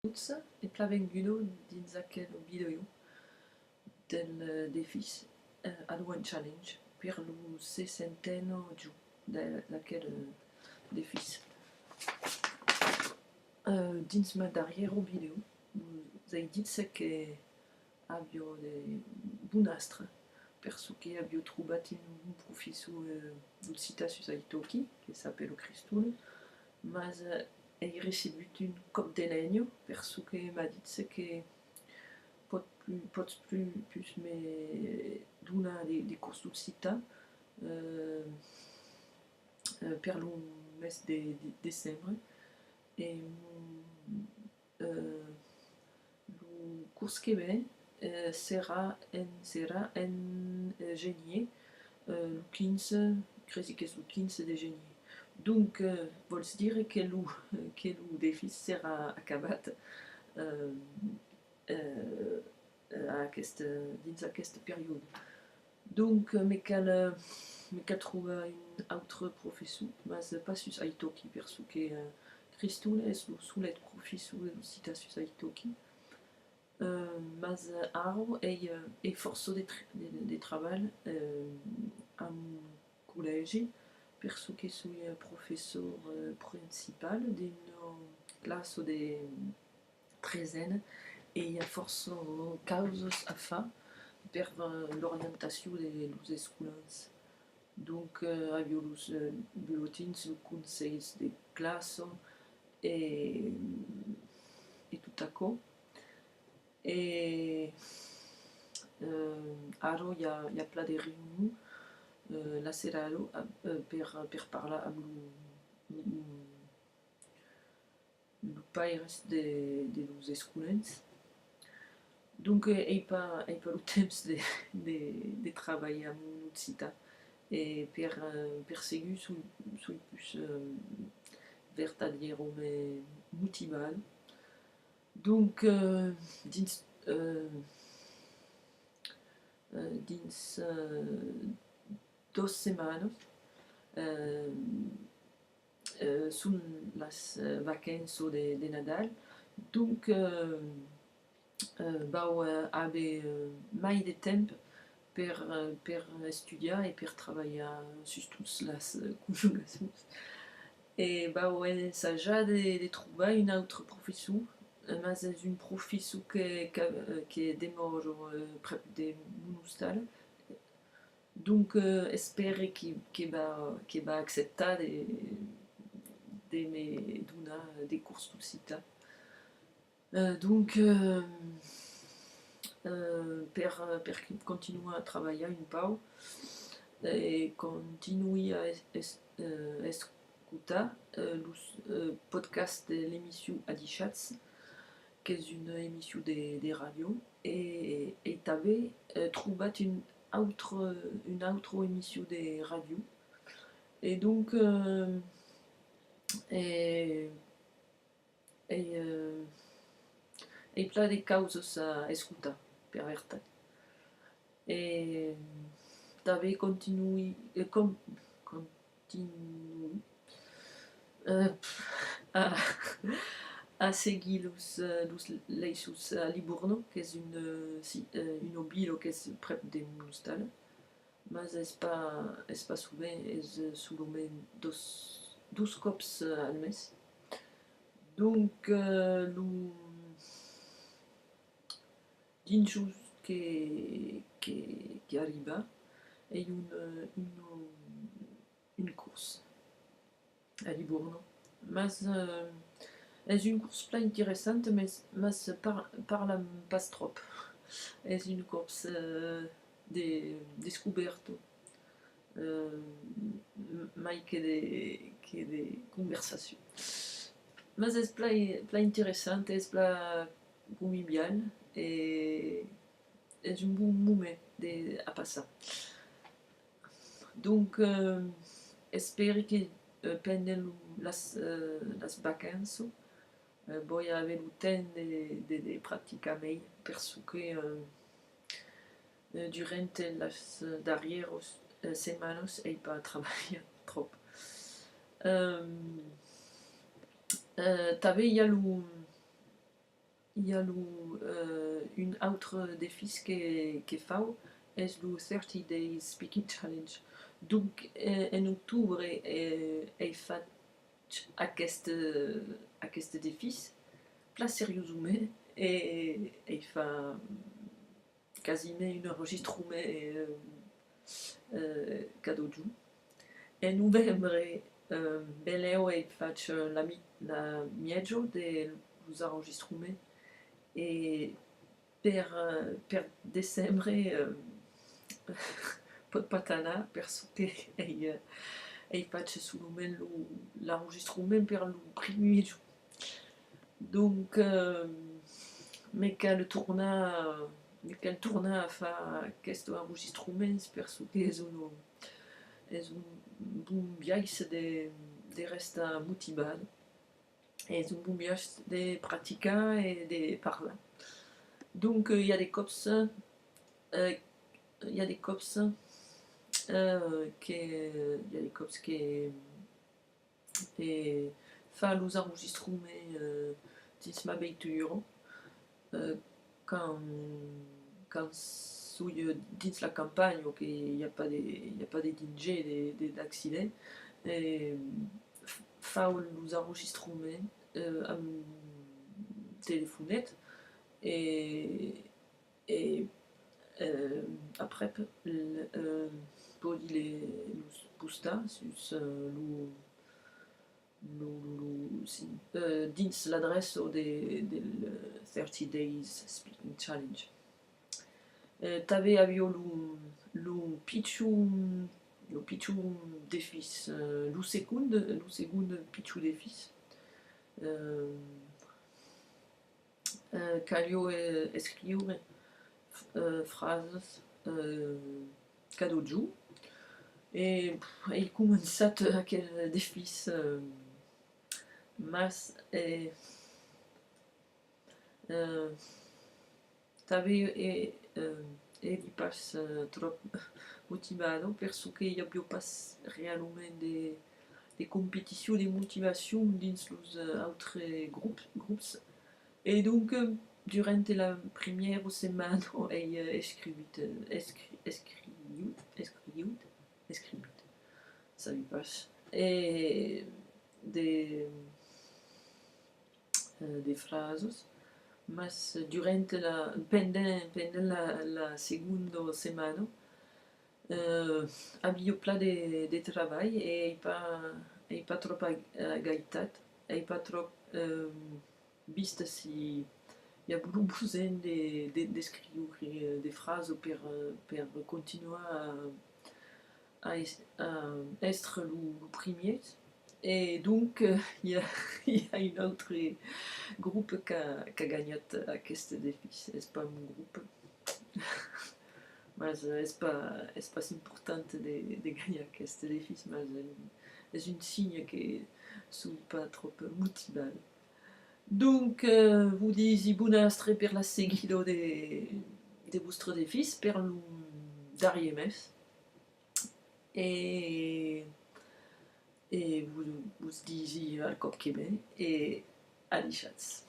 Tuts e plavengulo dins aquel video del defis ad one challenge per lo 60 giù d'aquel defis. Dins ma darriero video vous avez dit che abbio de bunastre perso che abbio trovato un professor del citasus Italki che s'appelle Cristone, mas hai ricevuto un cop de legno perso che m'ha dit che pots plus me donar de curs d'ucita per lo mes de decembre e lo curs que ve serà en genier, le 15, crezi que és le 15 de genier. Donc, vols dire que lo defis serà acabat dins aquesta periode. Donc, me cal trobar un altre professor, mas pas sus Italki, perso que Cristone és lo solet professor de citasus Italki. Mas aro ei força de treball amb col·legi, perso que sou professor principal d'una classe de trezena e hi ha força causes a fa per l'orientació dels escolans. Donc, avió los buletins, los consells de classe e tot açò. E ara hi ha pla de reunió la serado per parlar amb lo paires de los escolans. Donc, ei pas le temps de treballar amb un occità e per seguir sou plus vertadiero me motivat. Donc, dins 2 setmanes són les vacances de Nadal. Donc, vau haver mai de temps per estudiar e per treballar sus totes les conjugacions. E vau ensajar de trobar un altre professor, mas és un professor que demora prop de mon hostal. Donc, espere que va acceptar de me donar des curs d'occità. Donc, per continuar a treballar un pau e continuar a escutar los podcasts de l'émission Adichatz, que és una emissió de ràdio, e també trobat una altra emissió de ràdio. Et donc, ei pla de causes a escutar, per veritat. E també continui a seguir los leixos a Livorno, que és una vila que és prop de mon hostal, mas és pas sovint, és solament dos cops al mes. Donc, dinjous que arriba e une course a Livorno. Mas és une course pla interessante, mas parla pas trop. És une course de descoberto, mai que de conversació. Mas és pla interessant, és pla convivial e és un bon moment a passar. Donc, espero que pendant les vacances voi haver el temps de practicar mai, perso que durant les darrieres setmanes ei pas treballat trop. També hi ha il y a une autre défi qui est fait, est le 30 Days Speaking Challenge. Donc, en octobre, il fait aquest défi, pla sérieusement, et il fait quasiment un enregistrement cada giorno. En novembre, beleu il faig la mieggio dels enregistraments e per decembre pot pas anar perché ei faig solament l'enregistrament per el primer jour. Donc, me cal tornar a fer aquest enregistrament perquè és un bon viatge de restar motivat. És un bon viatge de praticar i de parlar. Donc, il y a des cops, il y a des cops qui fan los enregistraments dins ma veitura quand suis dins la campagne o que il n'y a pas de danger d'accident, fa los enregistraments amb telefonet et après podi los postar dins l'adreça del 30 Days Speaking Challenge. També havia lo pitjor defis, lo segon pitjor defis. Calio escriure frases cada giorno e he començat aquest defis mas també di pas trop motivado perché hi havia pas realment de competició de motivació dins los altres grups et donc durant la première semaine he escrit, ça lui passe, et des phrases, mas pendant la seconde semaine havia pla de treball e pas trop agaitat, e pas trop vist si hi ha besoin d'escriure des phrases per continuar a être le premier. Et donc, il y a un autre groupe qui a gagné aquest défi. És pas mon groupe. Mais és pas important de gagner aquest défi, mais és un signe que je ne suis pas trop motivé. Donc, vous dites bon astre per la seguida de vostre défis per le darrier mes. Et vous dites al cop que ve et à les chats.